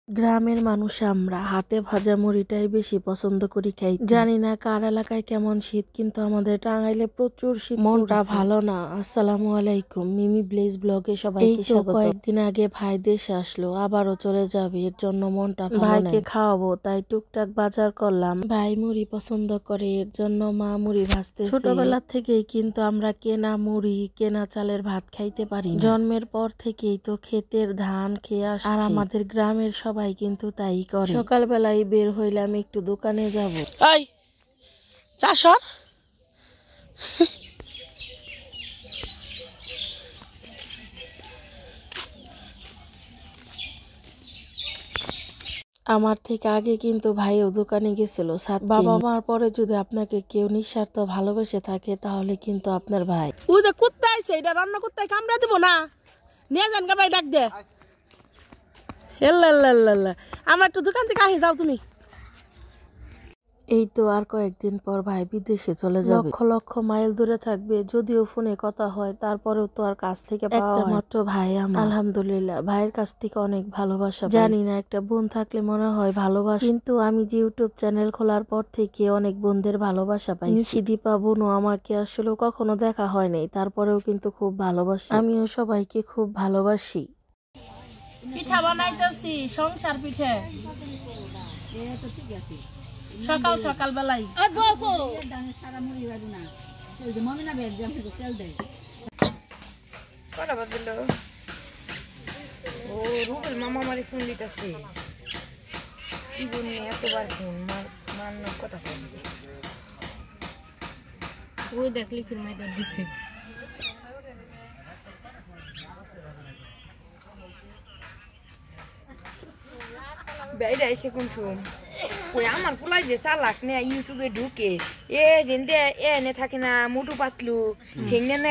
গ্রামের মানুষ আমরা হাতে ভাজা মুড়িটাই বেশি পছন্দ করি খাইতে। জানি না কার এলাকায় কেমন শীত, কিন্তু আমাদের টাঙ্গাইলে প্রচুর শীত। মনটা ভালো না। আসসালামু আলাইকুম, মিমি ব্লেজ ব্লগে সবাইকে স্বাগত। কয়েকদিন আগে ভাই দেশে আসলো, আবারও চলে যাবে, এর জন্য মনটা ভালো। ভাইকে খাওয়াবো তাই টুকটাক বাজার করলাম। ভাই মুড়ি পছন্দ করে, এর জন্য মা মুড়ি ভাজতেছে। ছোটবেলা থেকেই কিন্তু আমরা কেনা মুড়ি কেনা চালের ভাত খাইতে পারি। জন্মের পর থেকেই তো ক্ষেতের ধান খেয়ে আসছি, আর আমাদের গ্রামের সবাই কিন্তু তাই করে। সকালবেলায় বের হইলাম একটু দোকানে যাব। এই চাষর আমার থেকে আগে কিন্তু ভাইও দোকানে গেছিল। বাবা মার পরে যদি আপনাকে কেউ নিঃস্বার্থ ভালোবেসে থাকে তাহলে কিন্তু আপনার ভাই। ওই যে কুত্তা আইছে, এটা রান্না করতে কামড়া দিব না, নিয়ে যান গা ভাই, ডাক দে। আমার একটু দোকান থেকে আসি, যাও তুমি। এই তো আর কয়েকদিন পর ভাই বিদেশে চলে যাবে। লক্ষ লক্ষ মাইল দূরে থাকবে, যদিও ফোনে কথা হয়, তারপরেও তো আর কাছ থেকে পাওয়া হয়। মাত্র ভাই আমার, আলহামদুলিল্লাহ ভাইয়ের কাছ থেকে অনেক ভালোবাসা। জানি না একটা বোন থাকলে মনে হয় ভালোবাসা, কিন্তু আমি যে ইউটিউব চ্যানেল খোলার পর থেকে অনেক বোনদের ভালোবাসা পাইছি। দীপা বোনও আমাকে আসলে কখনো দেখা হয় নাই, তারপরেও কিন্তু খুব ভালোবাসি। আমিও সবাইকে খুব ভালোবাসি। পিঠা বানাইতেছি, সংসার পিঠে, সকাল সকাল বেলায়। ও রুবেল মামা আমারে ফোন দিতেছে, কি জন্য এতবার ফোন মার কথা বলবে। ওই দেখলি কি মাইদার দিছে। বেড়া এসে কোন শুন ওই আমার পোলাই যে চালাক নে ইউটিউবে ঢুকে এ যেতে এনে থাকে না, মোটু পাতলু হেঙ্গে না।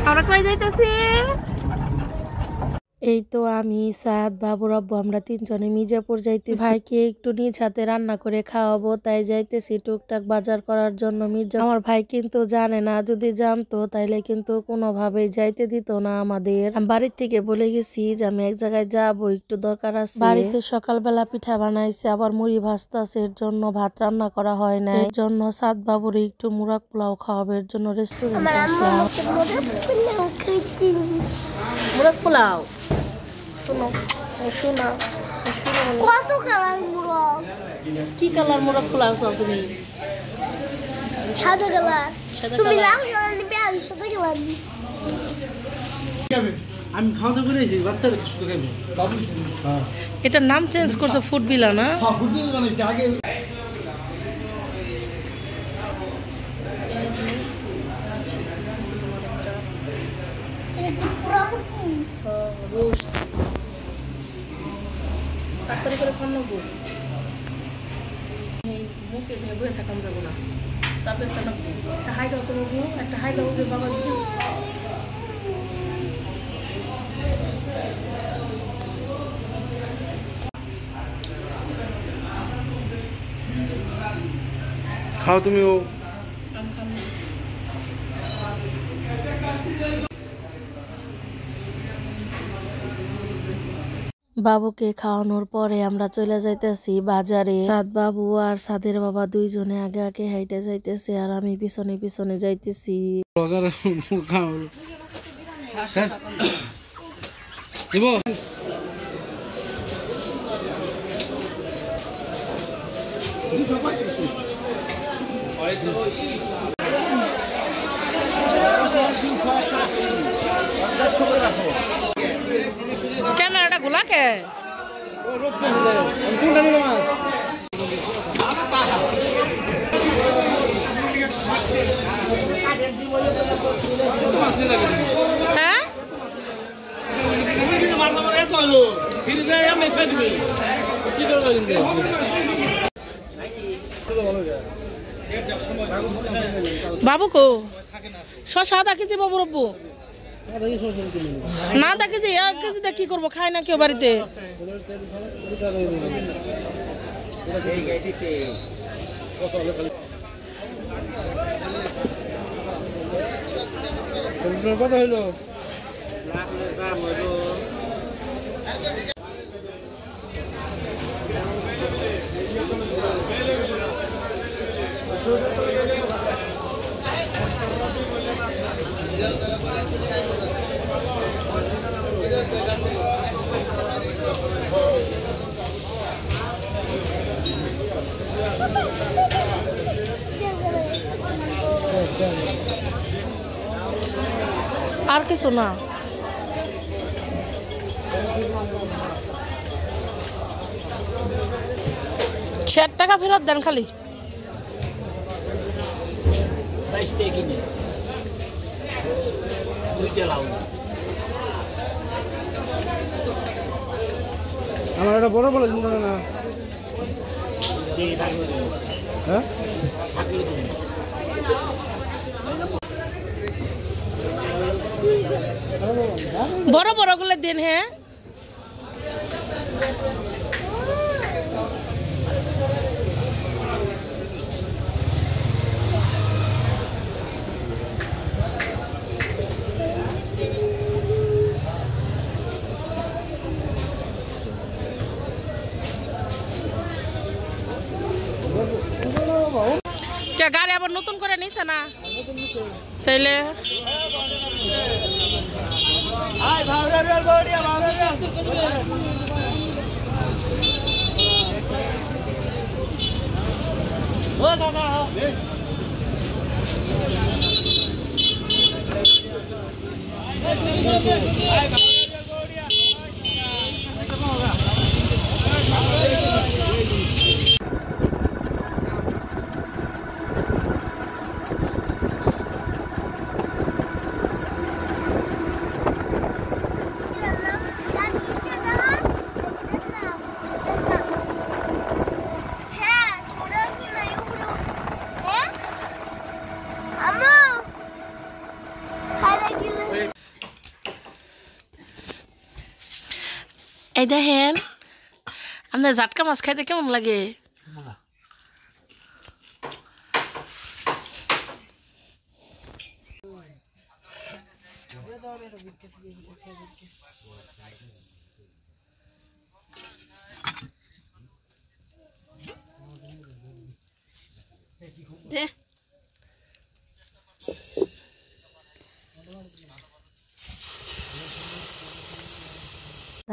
আমরা কই যাইতেছি? এই তো আমি, সাদ, বাবুর আব্বু আমরা তিনজনে মির্জাপুর যাইতেছি। ভাইকে একটু নিজ হাতে রান্না করে খাওয়াবো, তাই যাইতেছি টুকটাক বাজার করার জন্য মির্জা। আমার ভাই কিন্তু জানে না, যদি জানতো তাইলে কিন্তু কোনোভাবেই যাইতে দিত না আমাদের। বাড়ির থেকে বলে গেছি যে আমি এক জায়গায় যাবো, একটু দরকার আছে। বাড়িতে সকালবেলা পিঠা বানাইছে, আবার মুড়ি ভাজতেছে, এর জন্য ভাত রান্না করা হয় না। এর জন্য সাদ বাবুর একটু মুরাগ পোলাও খাওয়াবে, এর জন্য রেস্টুরেন্টে আসলাম। মুরাগ পোলাও কত কালার মুরগ? কি কালার মুরাগ পোলাও চাও তুমি? সাদা কালার। তুমি লাল কালার নিবে, আমি সাদা কালার নিব। আমি খাওয়া করেছি, বাচ্চাদের শুধু খাইবো। এটার নাম চেঞ্জ করছে ফুড বিলা না? হ্যাঁ, ফুড বিলা বানাইছে আগে। তাড়াতাড়ি করে খান নেবো, মুখে বয়ে থাকান যাবো না। সাপের সাপ একটা হাই দাও তো বাবু, একটা হাই দাও বাবা। খাও তুমিও। বাবুকে খাওয়ানোর পরে আমরা চলে যাইতেছি বাজারে। সাদ বাবু আর সাদের বাবা দুইজনে আগে আগে হাইটে যাইতেছে আর আমি পিছনে পিছনে যাইতেছি। ক্যামেরাটা ঘোলাকে হ্যাঁ বাবু কো শশা দেখেছি বাবু রব্বু না দেখেছি এক কেজি দিয়ে কি করবো খাই না কেউ বাড়িতে কত হইলো আর কিছু না। ৬০ টাকা ফেরত দেন খালি। আমার একটা বড় বলে চিন্তা না হ্যাঁ বড় বড় গুলো দিন। হ্যাঁ গাড়ি আবার নতুন করে নিছে না তাইলে এই দেখেন আপনার জাটকা মাছ খাইতে কেমন লাগে?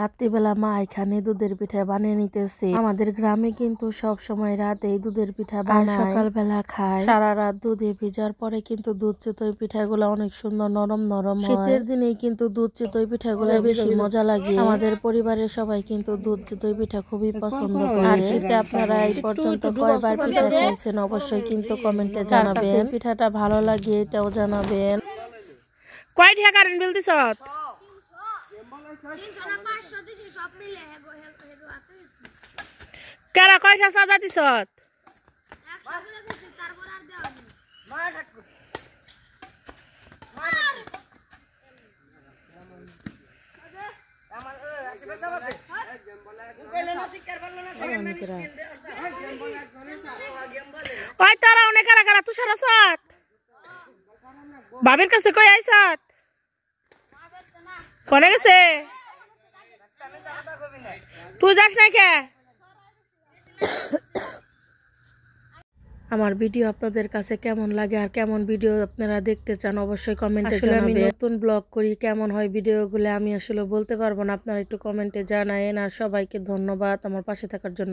রাত্রিবেলা মা এখানে দুধের পিঠা বানিয়ে নিতেছে। আমাদের গ্রামে কিন্তু সব সময় রাতে দুধের পিঠা বানায়, সকালবেলা খায়। সারা রাত দুধে ভিজার পরে কিন্তু দুধ চিতই পিঠাগুলো অনেক সুন্দর নরম নরম হয়। শীতের দিনে কিন্তু দুধ চিতই পিঠাগুলো বেশি মজা লাগে। আমাদের পরিবারের সবাই কিন্তু দুধ চিতই পিঠা খুবই পছন্দ করে। আর শীতে আপনারা এই পর্যন্ত কয়বার পিঠা খাইছেন অবশ্যই কিন্তু কমেন্টে জানাবেন। পিঠাটা ভালো লাগে এটাও জানাবেন। কয় টাকা কারেন্ট বিল দিছ? কারা কয়টা চাঁদা দিছ? ওই তারা অনেক কারা কারা তুষার আসাত বাবির কাছে কই আইসাত কোনে গেছে? তুই যাস না কে? আমার ভিডিও আপনাদের কাছে কেমন লাগে আর কেমন ভিডিও আপনারা দেখতে চান অবশ্যই কমেন্টে জানাবেন। আমি নতুন ব্লগ করি, কেমন হয় ভিডিওগুলো আমি আসলে বলতে পারবো না, আপনারা একটু কমেন্টে জানায়েন। আর সবাইকে ধন্যবাদ আমার পাশে থাকার জন্য।